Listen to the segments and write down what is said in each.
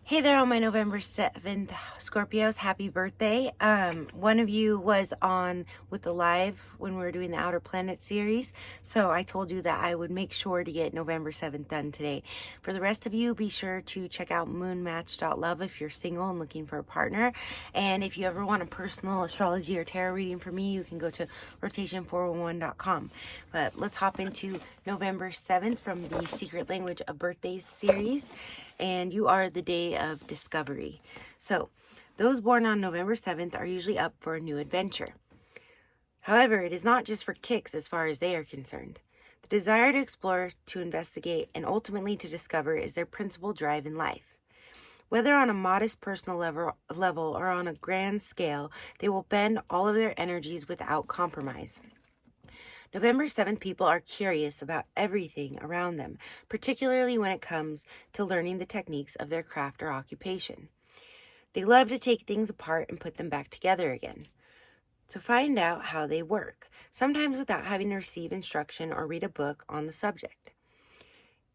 Hey there on my November 7th Scorpios, happy birthday. One of you was on with the live when we were doing the Outer Planet series, so I told you that I would make sure to get November 7th done today. For the rest of you, be sure to check out moonmatch.love if you're single and looking for a partner. And if you ever want a personal astrology or tarot reading from me, you can go to rotation411.com. But let's hop into November 7th from the Secret Language of Birthdays series. And you are the day of discovery. So, those born on November 7th are usually up for a new adventure. However, it is not just for kicks as far as they are concerned. The desire to explore, to investigate, and ultimately to discover is their principal drive in life. Whether on a modest personal level or on a grand scale, they will bend all of their energies without compromise. November 7th people are curious about everything around them, particularly when it comes to learning the techniques of their craft or occupation. They love to take things apart and put them back together again, to find out how they work, sometimes without having to receive instruction or read a book on the subject.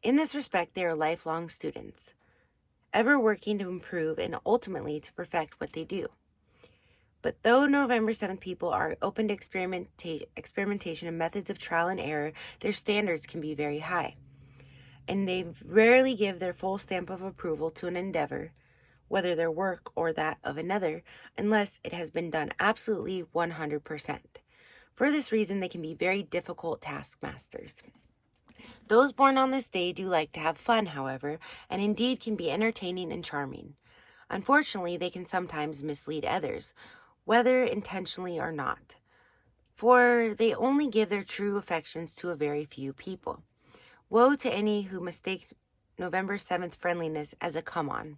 In this respect, they are lifelong students, ever working to improve and ultimately to perfect what they do. But though November 7th people are open to experimentation and methods of trial and error, their standards can be very high. And they rarely give their full stamp of approval to an endeavor, whether their work or that of another, unless it has been done absolutely 100%. For this reason, they can be very difficult taskmasters. Those born on this day do like to have fun, however, and indeed can be entertaining and charming. Unfortunately, they can sometimes mislead others, whether intentionally or not, for they only give their true affections to a very few people. Woe to any who mistake November 7th friendliness as a come-on.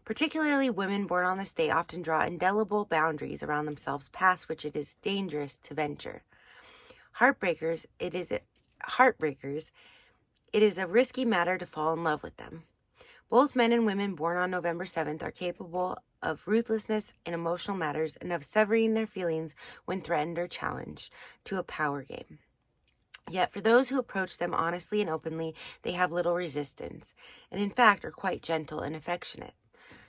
Particularly women born on this day often draw indelible boundaries around themselves past which it is dangerous to venture. Heartbreakers, it is a risky matter to fall in love with them. Both men and women born on November 7th are capable of ruthlessness in emotional matters and of severing their feelings when threatened or challenged to a power game. Yet for those who approach them honestly and openly, they have little resistance, and in fact are quite gentle and affectionate.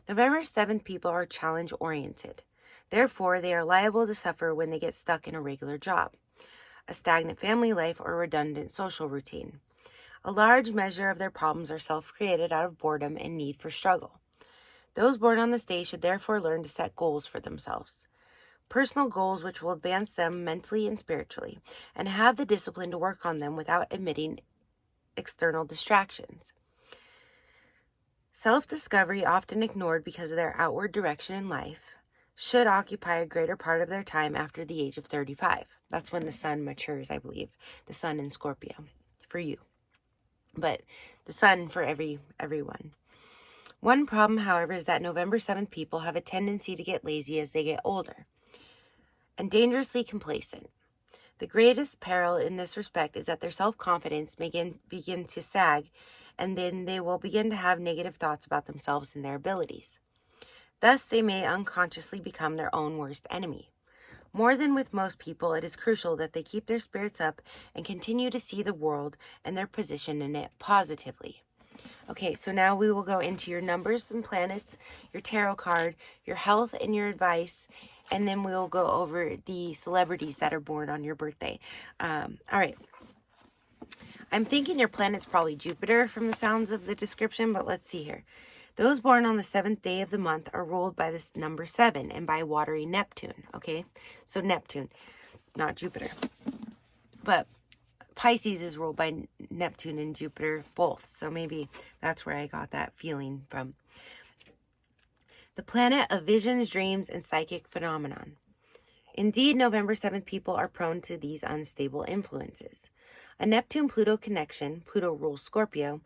November 7th people are challenge-oriented. Therefore, they are liable to suffer when they get stuck in a regular job, a stagnant family life, or a redundant social routine. A large measure of their problems are self-created out of boredom and need for struggle. Those born on this day should therefore learn to set goals for themselves. Personal goals which will advance them mentally and spiritually, and have the discipline to work on them without admitting external distractions. Self-discovery, often ignored because of their outward direction in life, should occupy a greater part of their time after the age of 35. That's when the sun matures, I believe. The sun in Scorpio, for you. But the sun for everyone. One problem, however, is that November 7th people have a tendency to get lazy as they get older and dangerously complacent. The greatest peril in this respect is that their self-confidence may begin to sag, and then they will begin to have negative thoughts about themselves and their abilities. Thus, they may unconsciously become their own worst enemy. More than with most people, it is crucial that they keep their spirits up and continue to see the world and their position in it positively. Okay, so now we will go into your numbers and planets, your tarot card, your health, and your advice, and then we will go over the celebrities that are born on your birthday. All right. I'm thinking your planet's probably Jupiter from the sounds of the description, but let's see here. Those born on the 7th day of the month are ruled by this number 7 and by watery Neptune, okay? So Neptune, not Jupiter. But Pisces is ruled by Neptune and Jupiter both, so maybe that's where I got that feeling from. The planet of visions, dreams, and psychic phenomenon. Indeed, November 7th people are prone to these unstable influences. A Neptune-Pluto connection, Pluto rules Scorpio,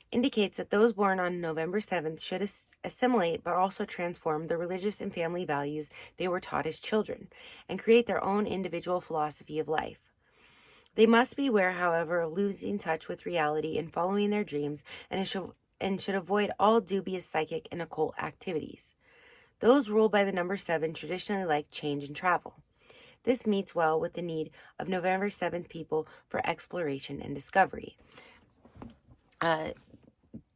indicates that those born on November 7th should assimilate but also transform the religious and family values they were taught as children and create their own individual philosophy of life. They must beware, however, of losing touch with reality and following their dreams and should avoid all dubious psychic and occult activities. Those ruled by the number 7 traditionally like change and travel. This meets well with the need of November 7th people for exploration and discovery.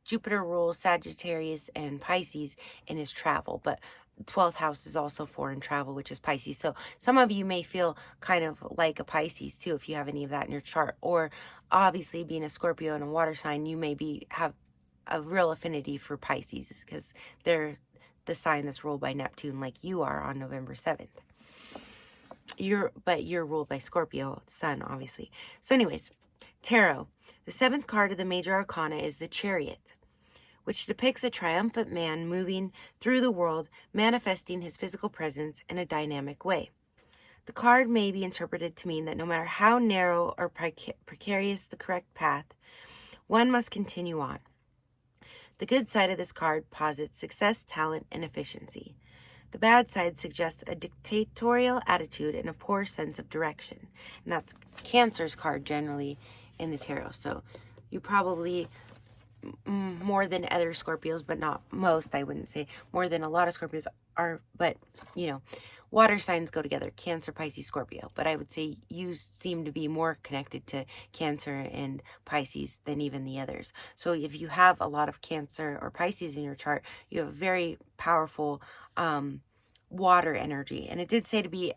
Jupiter rules Sagittarius and Pisces in his travel, but 12th house is also foreign travel, which is Pisces. So some of you may feel kind of like a Pisces too, if you have any of that in your chart. Or obviously being a Scorpio and a water sign, you may have a real affinity for Pisces because they're the sign that's ruled by Neptune, like you are on November 7th. But you're ruled by Scorpio, sun, obviously. So anyways, tarot. The 7th card of the major arcana is the Chariot, which depicts a triumphant man moving through the world, manifesting his physical presence in a dynamic way. The card may be interpreted to mean that no matter how narrow or precarious the correct path, one must continue on. The good side of this card posits success, talent, and efficiency. The bad side suggests a dictatorial attitude and a poor sense of direction. And that's Cancer's card generally in the tarot. So you probably, more than other Scorpios, but not most, I wouldn't say. More than a lot of Scorpios are, but, you know, water signs go together. Cancer, Pisces, Scorpio. But I would say you seem to be more connected to Cancer and Pisces than even the others. So if you have a lot of Cancer or Pisces in your chart, you have very powerful water energy. And it did say to be,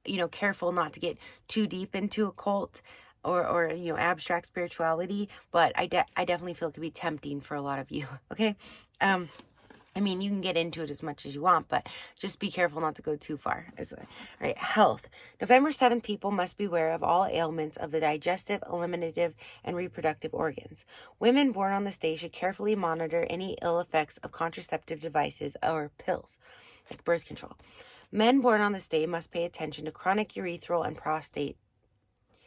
you know, careful not to get too deep into occult or you know, abstract spirituality, but I definitely feel it could be tempting for a lot of you. Okay. I mean, you can get into it as much as you want, but just be careful not to go too far. All right, health. November 7th, people must beware of all ailments of the digestive, eliminative, and reproductive organs. Women born on this day should carefully monitor any ill effects of contraceptive devices or pills, like birth control. Men born on this day must pay attention to chronic urethral and prostate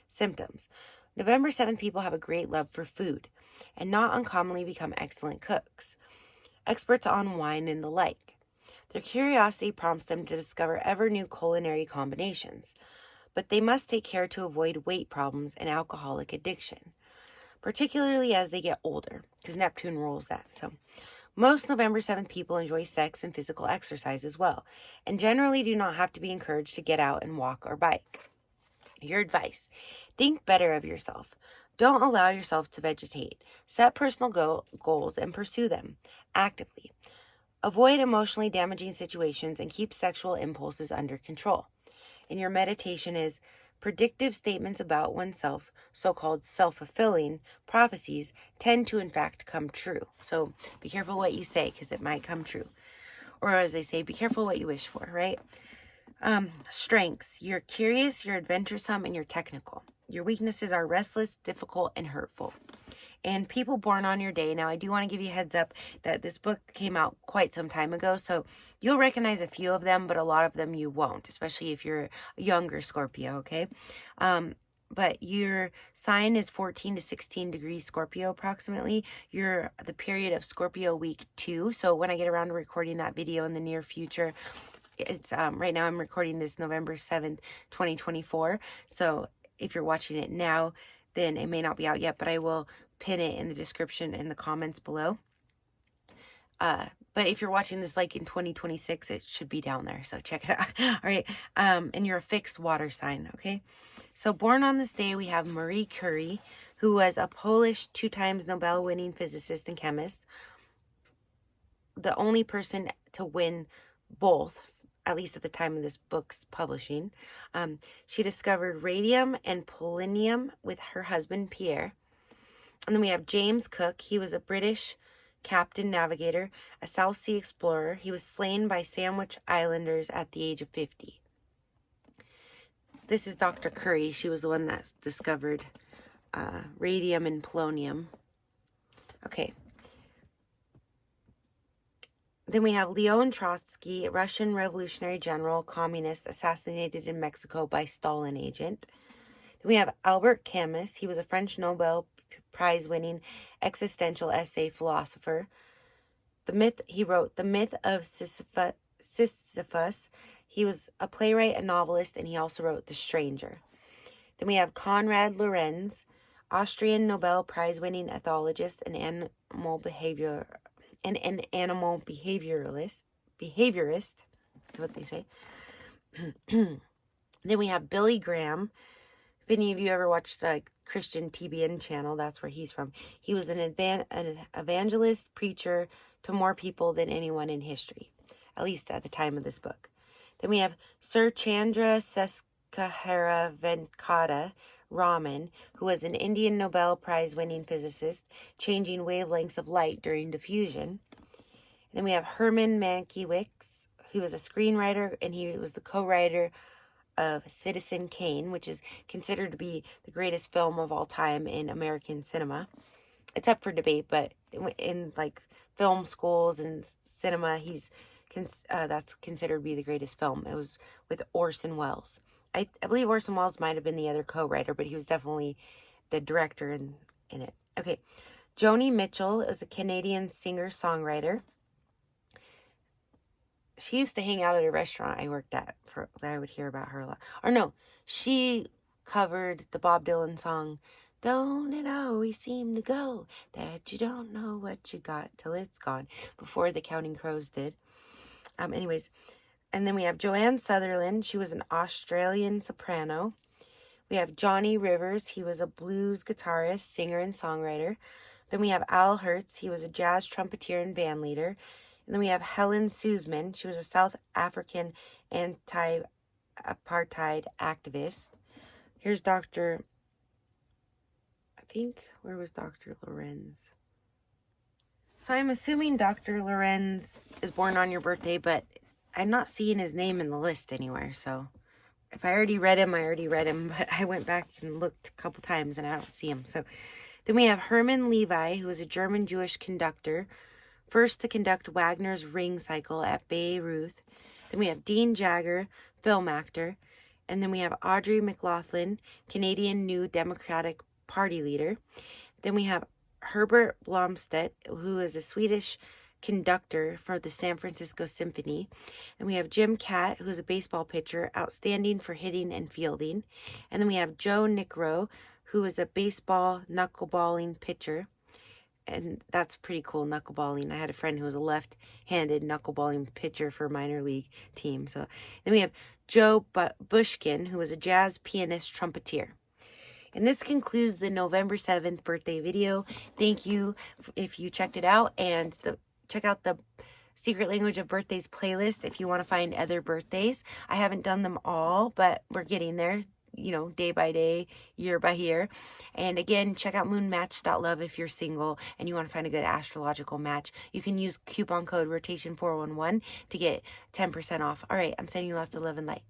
symptoms. November 7th, people have a great love for food and not uncommonly become excellent cooks, experts on wine and the like. Their curiosity prompts them to discover ever new culinary combinations, but they must take care to avoid weight problems and alcoholic addiction, particularly as they get older, because Neptune rules that. So most November 7th people enjoy sex and physical exercise as well, and generally do not have to be encouraged to get out and walk or bike. Your advice: think better of yourself. Don't allow yourself to vegetate. Set personal goals and pursue them actively. Avoid emotionally damaging situations and keep sexual impulses under control. And your meditation is predictive statements about oneself, so-called self-fulfilling prophecies, tend to in fact come true. So be careful what you say because it might come true. Or as they say, be careful what you wish for, right? Strengths. You're curious, you're adventuresome, and you're technical. Your weaknesses are restless, difficult, and hurtful. And people born on your day. Now, I do want to give you a heads up that this book came out quite some time ago, so you'll recognize a few of them, but a lot of them you won't, especially if you're a younger Scorpio, okay? But your sign is 14 to 16 degrees Scorpio approximately. You're the period of Scorpio week 2. So when I get around to recording that video in the near future, it's right now I'm recording this November 7th, 2024. So if you're watching it now, then it may not be out yet, but I will pin it in the description in the comments below. But if you're watching this like in 2026, it should be down there. So check it out. All right. And you're a fixed water sign. Okay. So born on this day, we have Marie Curie, who was a Polish 2 times Nobel winning physicist and chemist. The only person to win both, at least at the time of this book's publishing. She discovered radium and polonium with her husband, Pierre. And then we have James Cook. He was a British captain navigator, a South Sea explorer. He was slain by Sandwich Islanders at the age of 50. This is Dr. Curie. She was the one that discovered radium and polonium. Okay. Then we have Leon Trotsky, Russian revolutionary general, communist, assassinated in Mexico by Stalin agent. Then we have Albert Camus. He was a French Nobel Prize-winning existential essay philosopher. He wrote The Myth of Sisyphus. He was a playwright, a novelist, and he also wrote The Stranger. Then we have Konrad Lorenz, Austrian Nobel Prize-winning ethologist and animal behaviorist, is what they say. Then we have Billy Graham, if any of you ever watched the Christian TBN channel, that's where he's from. He was an evangelist, preacher to more people than anyone in history, at least at the time of this book. Then we have Sir Chandra Seskahara Venkata Raman, who was an Indian Nobel Prize winning physicist, changing wavelengths of light during diffusion. Then we have Herman Mankiewicz, who was a screenwriter, and he was the co-writer of Citizen Kane, which is considered to be the greatest film of all time in American cinema. It's up for debate, but in like film schools and cinema, that's considered to be the greatest film. It was with Orson Welles. I believe Orson Welles might have been the other co-writer, but he was definitely the director in it. Okay, Joni Mitchell is a Canadian singer-songwriter. She used to hang out at a restaurant I worked at that I would hear about her a lot. Or no, she covered the Bob Dylan song, "Don't It Always Seem to Go That You Don't Know What You Got Till It's Gone," before the Counting Crows did. Anyways, and then we have Joanne Sutherland. She was an Australian soprano. We have Johnny Rivers. He was a blues guitarist, singer, and songwriter. Then we have Al Hertz. He was a jazz trumpeter and band leader. And then we have Helen Suzman. She was a South African anti-apartheid activist. Here's Dr. Where was Dr. Lorenz? So I'm assuming Dr. Lorenz is born on your birthday, but I'm not seeing his name in the list anywhere. So if I already read him, I already read him. But I went back and looked a couple times and I don't see him. So then we have Hermann Levi, who was a German Jewish conductor, first to conduct Wagner's Ring Cycle at Bayreuth. Then we have Dean Jagger, film actor. And then we have Audrey McLaughlin, Canadian New Democratic Party leader. Then we have Herbert Blomstedt, who is a Swedish conductor for the San Francisco Symphony. And we have Jim Catt, who is a baseball pitcher, outstanding for hitting and fielding. And then we have Joe Niekro, who is a baseball knuckleballing pitcher. And that's pretty cool, knuckleballing. I had a friend who was a left-handed knuckleballing pitcher for a minor league team. So then we have Joe Bushkin, who was a jazz pianist trumpeter. And this concludes the November 7th birthday video. Thank you if you checked it out. And check out the Secret Language of Birthdays playlist if you want to find other birthdays. I haven't done them all, but we're getting there, day by day, year by year. And again, check out moonmatch.love if you're single and you want to find a good astrological match. You can use coupon code rotation411 to get 10% off. All right, I'm sending you lots of love and light.